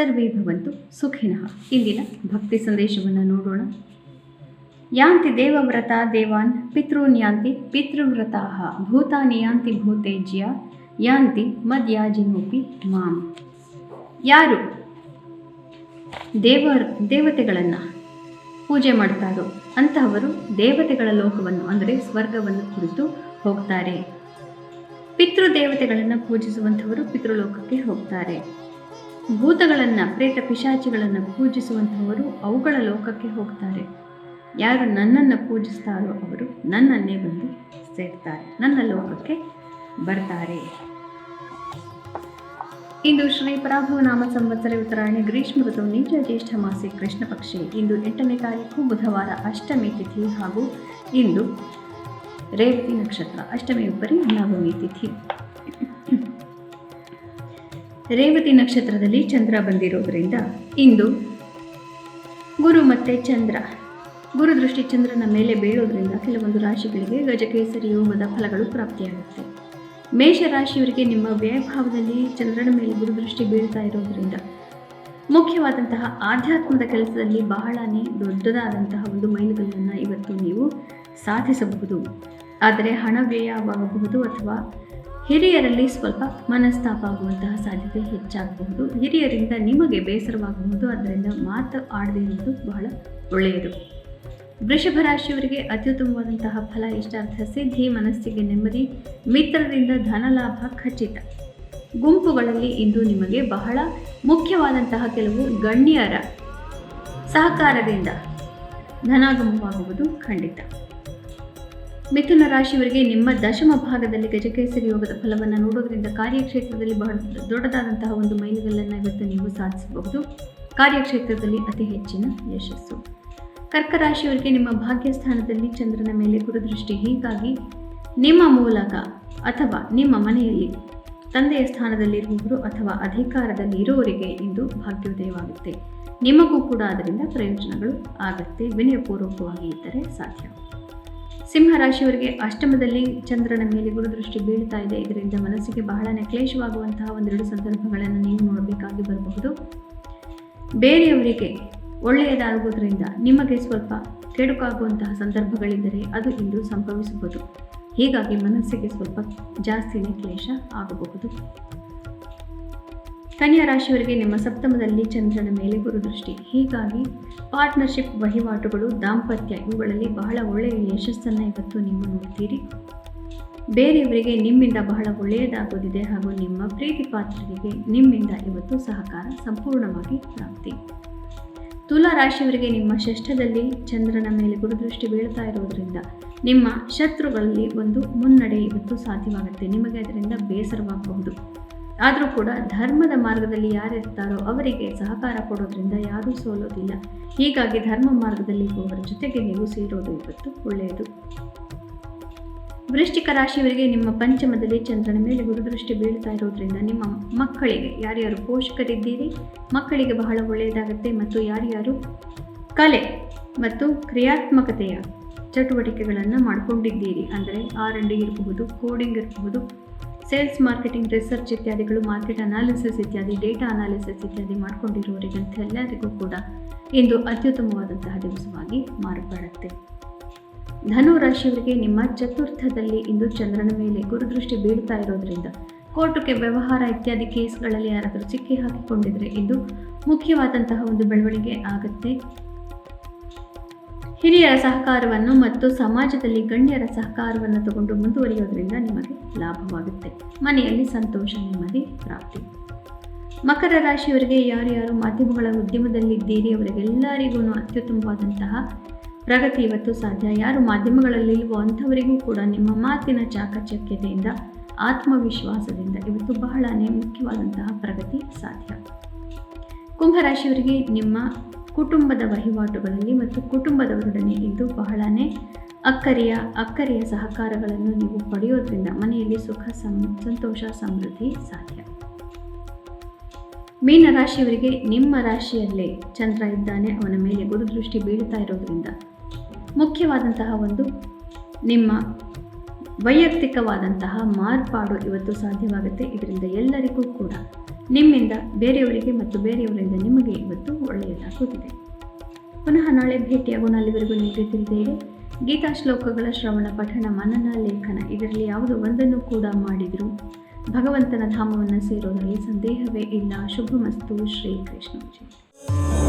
ಸರ್ವೇ ಭವಂತು ಸುಖಿನಃ. ಇಂದಿನ ಭಕ್ತಿ ಸಂದೇಶವನ್ನು ನೋಡೋಣ. ಯಾಂತಿ ದೇವವ್ರತ ದೇವಾನ್ ಪಿತॄನ್ ಯಾಂತಿ ಪಿತೃವ್ರತಾಃ ಭೂತಾನಿ ಯಾಂತಿ ಭೂತೇಜ್ಯ ಯಾಂತಿ ಮದ್ಯಾಜಿನೋಪಿ ಮಾಂ. ಯಾರು ದೇವತೆಗಳನ್ನು ಪೂಜೆ ಮಾಡ್ತಾರೋ ಅಂತಹವರು ದೇವತೆಗಳ ಲೋಕವನ್ನು ಅಂದರೆ ಸ್ವರ್ಗವನ್ನು ಕುರಿತು ಹೋಗ್ತಾರೆ. ಪಿತೃದೇವತೆಗಳನ್ನು ಪೂಜಿಸುವಂಥವರು ಪಿತೃಲೋಕಕ್ಕೆ ಹೋಗ್ತಾರೆ. ಭೂತಗಳನ್ನು ಪ್ರೇತ ಪಿಶಾಚಿಗಳನ್ನು ಪೂಜಿಸುವಂಥವರು ಅವುಗಳ ಲೋಕಕ್ಕೆ ಹೋಗ್ತಾರೆ. ಯಾರು ನನ್ನನ್ನು ಪೂಜಿಸ್ತಾರೋ ಅವರು ನನ್ನನ್ನೇ ಬಂದು ಸೇರ್ತಾರೆ, ನನ್ನ ಲೋಕಕ್ಕೆ ಬರ್ತಾರೆ. ಇಂದು ಶ್ರೀ ಪರಾಭವ ನಾಮ ಸಂವತ್ಸರ ಉತ್ತರಾಯಣ ಗ್ರೀಷ್ಮ ಋತು ನೀಚ ಜ್ಯೇಷ್ಠ ಮಾಸಿ ಕೃಷ್ಣ ಪಕ್ಷೆ. ಇಂದು 8ನೇ ತಾರೀಕು ಬುಧವಾರ, ಅಷ್ಟಮಿ ತಿಥಿ ಹಾಗೂ ಇಂದು ರೇವತಿ ನಕ್ಷತ್ರ. ಅಷ್ಟಮಿ ಉಪರಿ ನವಮಿ ತಿಥಿ. ರೇವತಿ ನಕ್ಷತ್ರದಲ್ಲಿ ಚಂದ್ರ ಬಂದಿರೋದ್ರಿಂದ ಇಂದು ಗುರು ಮತ್ತು ಚಂದ್ರ ಗುರು ದೃಷ್ಟಿ ಚಂದ್ರನ ಮೇಲೆ ಬೀಳೋದ್ರಿಂದ ಕೆಲವೊಂದು ರಾಶಿಗಳಿಗೆ ಗಜಕೇಸರಿ ಯೋಗದ ಫಲಗಳು ಪ್ರಾಪ್ತಿಯಾಗುತ್ತೆ. ಮೇಷರಾಶಿಯವರಿಗೆ ನಿಮ್ಮ ವ್ಯಯಭಾವದಲ್ಲಿ ಚಂದ್ರನ ಮೇಲೆ ಗುರುದೃಷ್ಟಿ ಬೀಳ್ತಾ ಇರೋದ್ರಿಂದ ಮುಖ್ಯವಾದಂತಹ ಆಧ್ಯಾತ್ಮದ ಕೆಲಸದಲ್ಲಿ ಬಹಳನೇ ದೊಡ್ಡದಾದಂತಹ ಒಂದು ಮೈಲುಗಲ್ಲನ್ನು ಇವತ್ತು ನೀವು ಸಾಧಿಸಬಹುದು. ಆದರೆ ಹಣ ವ್ಯಯವಾಗಬಹುದು ಅಥವಾ ಹಿರಿಯರಲ್ಲಿ ಸ್ವಲ್ಪ ಮನಸ್ತಾಪ ಆಗುವಂತಹ ಸಾಧ್ಯತೆ ಹೆಚ್ಚಾಗಬಹುದು. ಹಿರಿಯರಿಂದ ನಿಮಗೆ ಬೇಸರವಾಗಬಹುದು. ಅದರಿಂದ ಮಾತು ಆಡದೇ ಇರುವುದು ಬಹಳ ಒಳ್ಳೆಯದು. ವೃಷಭ ರಾಶಿಯವರಿಗೆ ಅತ್ಯುತ್ತಮವಾದಂತಹ ಫಲ, ಇಷ್ಟಾರ್ಥ ಸಿದ್ಧಿ, ಮನಸ್ಸಿಗೆ ನೆಮ್ಮದಿ, ಮಿತ್ರರಿಂದ ಧನಲಾಭ ಖಚಿತ. ಗುಂಪುಗಳಲ್ಲಿ ಇಂದು ನಿಮಗೆ ಬಹಳ ಮುಖ್ಯವಾದಂತಹ ಕೆಲವು ಗಣ್ಯರ ಸಹಕಾರದಿಂದ ಧನಾಗಮವಾಗುವುದು ಖಂಡಿತ. ಮಿಥುನ ರಾಶಿಯವರಿಗೆ ನಿಮ್ಮ ದಶಮ ಭಾಗದಲ್ಲಿ ಗಜಕೇಸರಿ ಯೋಗದ ಫಲವನ್ನು ನೋಡೋದ್ರಿಂದ ಕಾರ್ಯಕ್ಷೇತ್ರದಲ್ಲಿ ಬಹಳ ದೊಡ್ಡದಾದಂತಹ ಒಂದು ಮೈಲುಗಲ್ಲನ್ನು ಇವತ್ತು ನೀವು ಸಾಧಿಸಬಹುದು. ಕಾರ್ಯಕ್ಷೇತ್ರದಲ್ಲಿ ಅತಿ ಹೆಚ್ಚಿನ ಯಶಸ್ಸು. ಕರ್ಕ ರಾಶಿಯವರಿಗೆ ನಿಮ್ಮ ಭಾಗ್ಯಸ್ಥಾನದಲ್ಲಿ ಚಂದ್ರನ ಮೇಲೆ ಗುರುದೃಷ್ಟಿ, ಹೀಗಾಗಿ ನಿಮ್ಮ ಮೂಲಕ ಅಥವಾ ನಿಮ್ಮ ಮನೆಯಲ್ಲಿ ತಂದೆಯ ಸ್ಥಾನದಲ್ಲಿರುವವರು ಅಥವಾ ಅಧಿಕಾರದಲ್ಲಿ ಇರುವವರಿಗೆ ಇಂದು ಭಾಗ್ಯೋದಯವಾಗುತ್ತೆ. ನಿಮಗೂ ಕೂಡ ಅದರಿಂದ ಪ್ರಯೋಜನಗಳು ಆಗುತ್ತೆ. ವಿನಯಪೂರ್ವಕವಾಗಿ ಇದ್ದರೆ ಸಾಧ್ಯ. ಸಿಂಹರಾಶಿಯವರಿಗೆ ಅಷ್ಟಮದಲ್ಲಿ ಚಂದ್ರನ ಮೇಲೆ ಗುರುದೃಷ್ಟಿ ಬೀಳ್ತಾ ಇದೆ. ಇದರಿಂದ ಮನಸ್ಸಿಗೆ ಬಹಳನೇ ಕ್ಲೇಶವಾಗುವಂತಹ ಒಂದೆರಡು ಸಂದರ್ಭಗಳನ್ನು ನೀವು ನೋಡಬೇಕಾಗಿ ಬರಬಹುದು. ಬೇರೆಯವರಿಗೆ ಒಳ್ಳೆಯದಾಗುವುದರಿಂದ ನಿಮಗೆ ಸ್ವಲ್ಪ ಕೆಡುಕಾಗುವಂತಹ ಸಂದರ್ಭಗಳಿದ್ದರೆ ಅದು ಇಂದು ಸಂಭವಿಸಬಹುದು. ಹೀಗಾಗಿ ಮನಸ್ಸಿಗೆ ಸ್ವಲ್ಪ ಜಾಸ್ತಿನೇ ಕ್ಲೇಶ ಆಗಬಹುದು. ಕನ್ಯಾ ರಾಶಿಯವರಿಗೆ ನಿಮ್ಮ ಸಪ್ತಮದಲ್ಲಿ ಚಂದ್ರನ ಮೇಲೆ ಗುರುದೃಷ್ಟಿ, ಹೀಗಾಗಿ ಪಾರ್ಟ್ನರ್ಶಿಪ್, ವಹಿವಾಟುಗಳು, ದಾಂಪತ್ಯ ಇವುಗಳಲ್ಲಿ ಬಹಳ ಒಳ್ಳೆಯ ಯಶಸ್ಸನ್ನು ಇವತ್ತು ನೀವು ನೋಡ್ತೀರಿ. ಬೇರೆಯವರಿಗೆ ನಿಮ್ಮಿಂದ ಬಹಳ ಒಳ್ಳೆಯದಾಗೋದಿದೆ ಹಾಗೂ ನಿಮ್ಮ ಪ್ರೀತಿ ಪಾತ್ರರಿಗೆ ನಿಮ್ಮಿಂದ ಇವತ್ತು ಸಹಕಾರ ಸಂಪೂರ್ಣವಾಗಿ ಪ್ರಾಪ್ತಿ. ತುಲಾ ರಾಶಿಯವರಿಗೆ ನಿಮ್ಮ ಷಷ್ಠದಲ್ಲಿ ಚಂದ್ರನ ಮೇಲೆ ಗುರುದೃಷ್ಟಿ ಬೀಳ್ತಾ ಇರೋದ್ರಿಂದ ನಿಮ್ಮ ಶತ್ರುಗಳಲ್ಲಿ ಒಂದು ಮುನ್ನಡೆ ಇವತ್ತು ಸಾಧ್ಯವಾಗುತ್ತೆ. ನಿಮಗೆ ಅದರಿಂದ ಬೇಸರವಾಗಬಹುದು. ಆದರೂ ಕೂಡ ಧರ್ಮದ ಮಾರ್ಗದಲ್ಲಿ ಯಾರಿರ್ತಾರೋ ಅವರಿಗೆ ಸಹಕಾರ ಕೊಡೋದ್ರಿಂದ ಯಾರೂ ಸೋಲೋದಿಲ್ಲ. ಹೀಗಾಗಿ ಧರ್ಮ ಮಾರ್ಗದಲ್ಲಿ ಇರುವವರ ಜೊತೆಗೆ ನೀವು ಸೇರೋದು ಇವತ್ತು ಒಳ್ಳೆಯದು. ವೃಶ್ಚಿಕ ರಾಶಿಯವರಿಗೆ ನಿಮ್ಮ ಪಂಚಮದಲ್ಲಿ ಚಂದ್ರನ ಮೇಲೆ ಗುರುದೃಷ್ಟಿ ಬೀಳ್ತಾ ಇರೋದ್ರಿಂದ ನಿಮ್ಮ ಮಕ್ಕಳಿಗೆ, ಯಾರ್ಯಾರು ಪೋಷಕರಿದ್ದೀರಿ ಮಕ್ಕಳಿಗೆ ಬಹಳ ಒಳ್ಳೆಯದಾಗುತ್ತೆ. ಮತ್ತು ಯಾರ್ಯಾರು ಕಲೆ ಮತ್ತು ಕ್ರಿಯಾತ್ಮಕತೆಯ ಚಟುವಟಿಕೆಗಳನ್ನು ಮಾಡಿಕೊಂಡಿದ್ದೀರಿ, ಅಂದರೆ R&D ಇರಬಹುದು, ಕೋಡಿಂಗ್ ಇರಬಹುದು, ಸೇಲ್ಸ್, ಮಾರ್ಕೆಟಿಂಗ್, ರಿಸರ್ಚ್ ಇತ್ಯಾದಿಗಳು, ಮಾರ್ಕೆಟ್ ಅನಾಲಿಸಿಸ್ ಇತ್ಯಾದಿ, ಡೇಟಾ ಅನಾಲಿಸಿಸ್ ಇತ್ಯಾದಿ ಮಾಡಿಕೊಂಡಿರುವವರಿಗಂತೆಲ್ಲರಿಗೂ ಕೂಡ ಇಂದು ಅತ್ಯುತ್ತಮವಾದಂತಹ ದಿವಸವಾಗಿ ಮಾರ್ಪಡುತ್ತೆ. ಧನು ರಾಶಿಯವರಿಗೆ ನಿಮ್ಮ ಚತುರ್ಥದಲ್ಲಿ ಇಂದು ಚಂದ್ರನ ಮೇಲೆ ಗುರುದೃಷ್ಟಿ ಬೀಳ್ತಾ ಇರೋದ್ರಿಂದ ಕೋರ್ಟುಗೆ ವ್ಯವಹಾರ ಇತ್ಯಾದಿ ಕೇಸ್ಗಳಲ್ಲಿ ಯಾರಾದರೂ ಸಿಕ್ಕಿ ಹಾಕಿಕೊಂಡಿದ್ರೆ ಇಂದು ಮುಖ್ಯವಾದಂತಹ ಒಂದು ಬೆಳವಣಿಗೆ ಆಗುತ್ತೆ. ಹಿರಿಯರ ಸಹಕಾರವನ್ನು ಮತ್ತು ಸಮಾಜದಲ್ಲಿ ಗಣ್ಯರ ಸಹಕಾರವನ್ನು ತಗೊಂಡು ಮುಂದುವರಿಯೋದ್ರಿಂದ ನಿಮಗೆ ಲಾಭವಾಗುತ್ತೆ. ಮನೆಯಲ್ಲಿ ಸಂತೋಷ, ನೆಮ್ಮದಿ ಪ್ರಾಪ್ತಿ. ಮಕರ ರಾಶಿಯವರಿಗೆ ಯಾರ್ಯಾರು ಮಾಧ್ಯಮಗಳ ಉದ್ಯಮದಲ್ಲಿದ್ದೀರಿ ಅವರಿಗೆಲ್ಲರಿಗೂ ಅತ್ಯುತ್ತಮವಾದಂತಹ ಪ್ರಗತಿ ಇವತ್ತು ಸಾಧ್ಯ. ಯಾರು ಮಾಧ್ಯಮಗಳಲ್ಲಿಲ್ವೋ ಅಂಥವರಿಗೂ ಕೂಡ ನಿಮ್ಮ ಮಾತಿನ ಚಾಕಚಕ್ಯತೆಯಿಂದ, ಆತ್ಮವಿಶ್ವಾಸದಿಂದ ಇವತ್ತು ಬಹಳನೇ ಮುಖ್ಯವಾದಂತಹ ಪ್ರಗತಿ ಸಾಧ್ಯ. ಕುಂಭರಾಶಿಯವರಿಗೆ ನಿಮ್ಮ ಕುಟುಂಬದ ವಹಿವಾಟುಗಳಲ್ಲಿ ಮತ್ತು ಕುಟುಂಬದವರೊಡನೆ ಇಂದು ಬಹಳನೇ ಅಕ್ಕರೆಯ ಸಹಕಾರಗಳನ್ನು ನೀವು ಪಡೆಯೋದ್ರಿಂದ ಮನೆಯಲ್ಲಿ ಸುಖ, ಸಂತೋಷ, ಸಮೃದ್ಧಿ ಸಾಧ್ಯ. ಮೀನ ರಾಶಿಯವರಿಗೆ ನಿಮ್ಮ ರಾಶಿಯಲ್ಲೇ ಚಂದ್ರ ಇದ್ದಾನೆ, ಅವನ ಮೇಲೆ ಗುರುದೃಷ್ಟಿ ಬೀಳ್ತಾ ಇರೋದ್ರಿಂದ ಮುಖ್ಯವಾದಂತಹ ಒಂದು ನಿಮ್ಮ ವೈಯಕ್ತಿಕವಾದಂತಹ ಮಾರ್ಪಾಡು ಇವತ್ತು ಸಾಧ್ಯವಾಗುತ್ತೆ. ಇದರಿಂದ ಎಲ್ಲರಿಗೂ ಕೂಡ ನಿಮ್ಮಿಂದ ಬೇರೆಯವರಿಗೆ ಮತ್ತು ಬೇರೆಯವರಿಂದ ನಿಮಗೆ ಇವತ್ತು ಒಳ್ಳೆಯದಾಗುತ್ತಿದೆ. ಪುನಃ ನಾಳೆ ಭೇಟಿಯಾಗೋಣ. ಅಲ್ಲಿವರೆಗೂ ನಿಮಗೆ ತಿಳಿದೇ ಗೀತಾ ಶ್ಲೋಕಗಳ ಶ್ರವಣ, ಪಠಣ, ಮನನ, ಲೇಖನ ಇದರಲ್ಲಿ ಯಾವುದೋ ಒಂದನ್ನು ಕೂಡ ಮಾಡಿದರೂ ಭಗವಂತನ ಧಾಮವನ್ನು ಸೇರೋದರಲ್ಲಿ ಸಂದೇಹವೇ ಇಲ್ಲ. ಶುಭಮಸ್ತು. ಶ್ರೀಕೃಷ್ಣ.